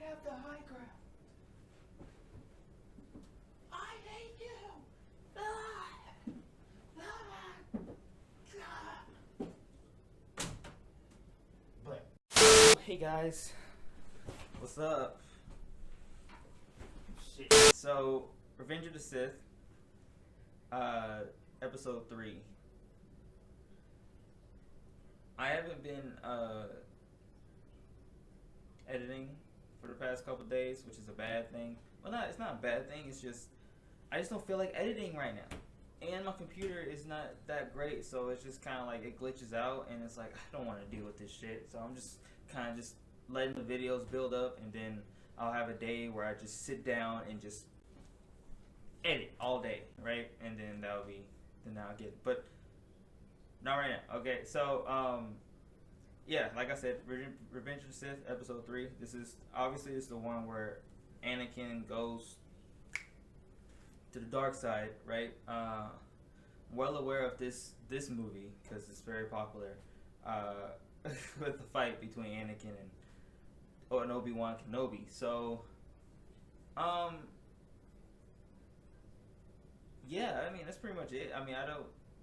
have the high ground. I hate you. But hey guys, what's up? Shit. So, Revenge of the Sith, episode 3. I haven't been editing for the past couple days, which is a bad thing. Well, it's not a bad thing. It's just I just don't feel like editing right now, and my computer is not that great, so it's just kind of like it glitches out, and it's like I don't want to deal with this shit. So I'm just kind of just letting the videos build up, and then I'll have a day where I just sit down and just edit all day, right? And then I'll get it. But not right now. Okay, so yeah, like I said, Revenge of the Sith, episode 3. This is the one where Anakin goes to the dark side, right? Well aware of this movie because it's very popular. With the fight between Anakin and Obi-Wan Kenobi. So, yeah, I mean that's pretty much it. I mean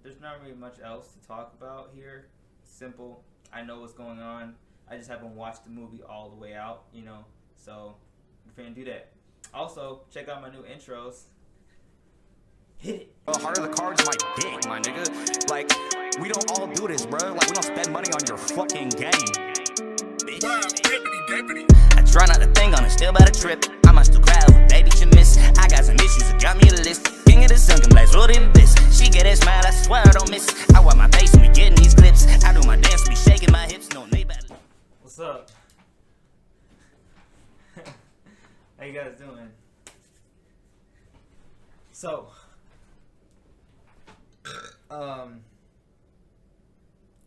there's not really much else to talk about here. Simple. I know what's going on. I just haven't watched the movie all the way out, so we're finna do that. Also, check out my new intros. Hit it. The heart of the cards, my dick, my nigga. Like, we don't all do this, bro. Like, we don't spend money on your fucking game. Wow, deputy. I try not to think on it, still about a trip. I might still cry over baby she miss. I got some issues that got me a list. King of the sun can blaze, what it bliss. She get a smile, I swear I don't miss. I wear my face and we getting these clips. I do my dance, we shaking my hips, no neighbor. What's up? How you guys doing? So,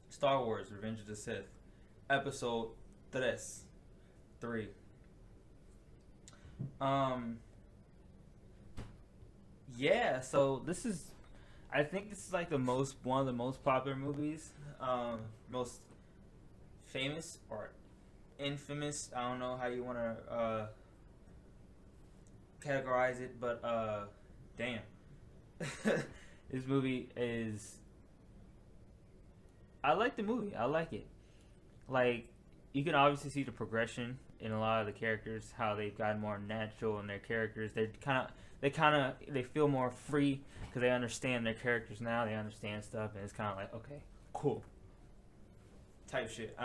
Star Wars: Revenge of the Sith, episode 3. Yeah. So I think this is like one of the most popular movies, most famous or infamous. I don't know how you want to categorize it, but damn. This movie is... I like the movie. I like it. Like, you can obviously see the progression in a lot of the characters, how they've gotten more natural in their characters. They feel more free because they understand their characters now. They understand stuff, and it's kind of like, okay, cool. Type shit.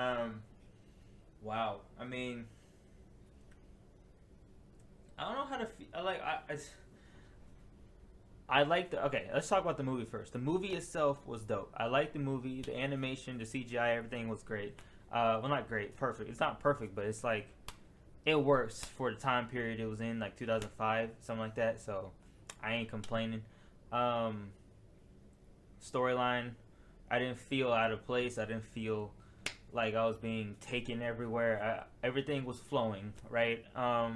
Wow. I mean, I don't know how to feel. Okay, let's talk about the movie first. The movie itself was dope. I liked the movie. The animation, the CGI, everything was great. Well, not great, perfect. It's not perfect, but it's like, it works for the time period it was in, like 2005, something like that. So, I ain't complaining. Storyline, I didn't feel out of place. I didn't feel like I was being taken everywhere. Everything was flowing, right? I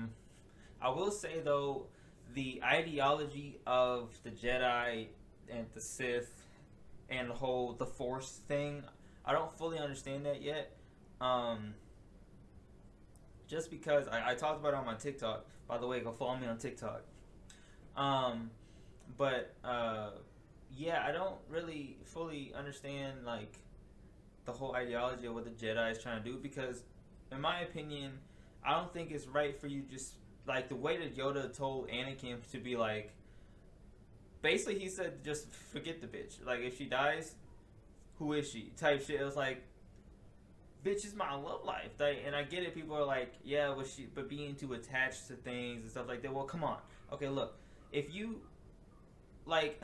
will say, though, the ideology of the Jedi and the Sith and the Force thing, I don't fully understand that yet. Just because I talked about it on my TikTok. By the way, go follow me on TikTok. Yeah, I don't really fully understand like the whole ideology of what the Jedi is trying to do, because in my opinion, I don't think it's right for you just like the way that Yoda told Anakin to be like, basically he said just forget the bitch. Like, if she dies, who is she? Type shit. It was like, bitch is my love life. And I get it. People are like, yeah, but being too attached to things and stuff like that. Well, come on. Okay, look. If you like,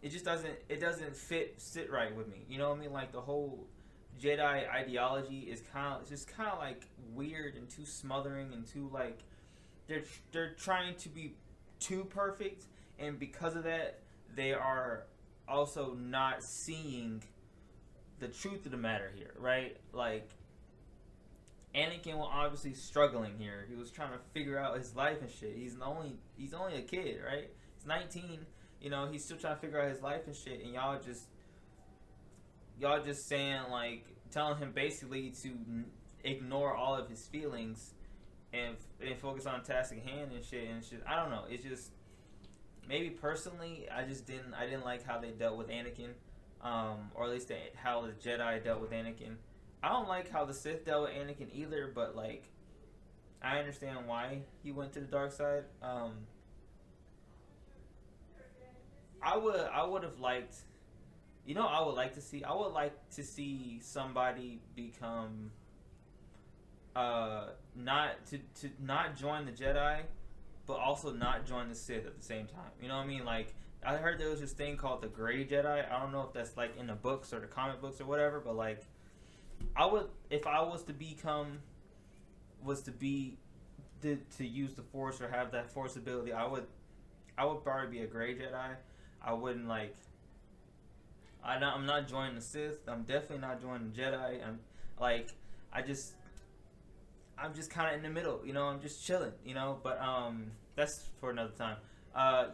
it just doesn't sit right with me. You know what I mean? Like, the whole Jedi ideology is kind of like weird and too smothering and too like they're trying to be too perfect, and because of that they are also not seeing the truth of the matter here, right? Like, Anakin was obviously struggling here. He was trying to figure out his life and shit. He's only a kid, right? He's 19. He's still trying to figure out his life and shit, and y'all just saying, like, telling him basically to ignore all of his feelings and focus on task at hand and shit. I don't know. It's just maybe personally, I didn't like how they dealt with Anakin, or at least how the Jedi dealt with Anakin. I don't like how the Sith dealt with Anakin either, but like I understand why he went to the dark side. I would have liked, I would like to see somebody become not join the Jedi, but also not join the Sith at the same time. You know what I mean? Like, I heard there was this thing called the Gray Jedi. I don't know if that's like in the books or the comic books or whatever, but like, if I was to use the Force or have that Force ability, I would probably be a Gray Jedi. I wouldn't like. I'm not joining the Sith. I'm definitely not joining the Jedi. I'm just kind of in the middle, I'm just chilling, but that's for another time.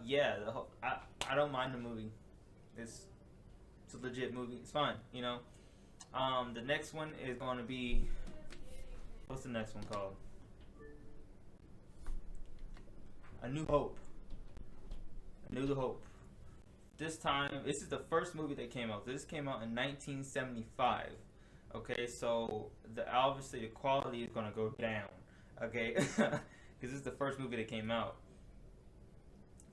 Yeah, I don't mind the movie. It's a legit movie. It's fine, The next one is going to be, what's the next one called? A New Hope. A New Hope. This is the first movie that came out. This came out in 1975. Okay, so obviously the quality is gonna go down. Okay, because this is the first movie that came out.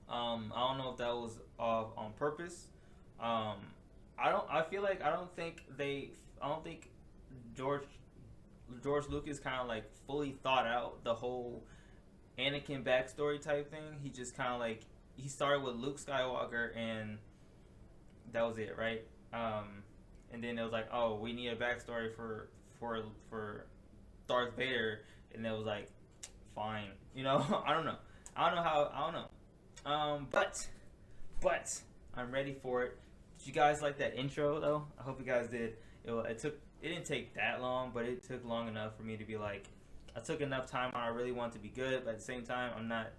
I don't know if that was on purpose. I don't think George Lucas kind of like fully thought out the whole Anakin backstory type thing. He just kind of like, he started with Luke Skywalker and that was it, right? And then it was like, oh, we need a backstory for Darth Vader, and it was like, fine, I don't know, but I'm ready for it. Did you guys like that intro though? I hope you guys did. It didn't take that long, but it took long enough for me to be like, I took enough time on. I really want to be good, but at the same time, I'm not.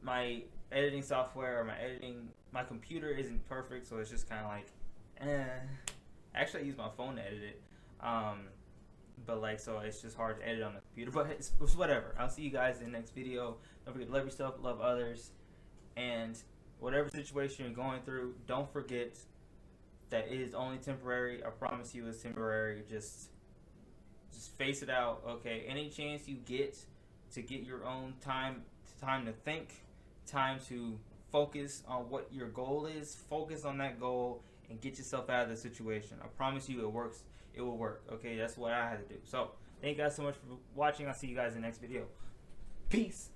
My editing software or my computer isn't perfect, so it's just kind of like, Actually, I use my phone to edit it, but like, so it's just hard to edit on the computer. But it's whatever. I'll see you guys in the next video. Don't forget to love yourself, love others, and whatever situation you're going through, don't forget that it is only temporary. I promise you, it's temporary. Just face it out. Okay. Any chance you get to get your own time to think, time to focus on what your goal is. Focus on that goal and get yourself out of the situation. I promise you, it works. It will work. Okay, that's what I had to do. So, thank you guys so much for watching. I'll see you guys in the next video. Peace.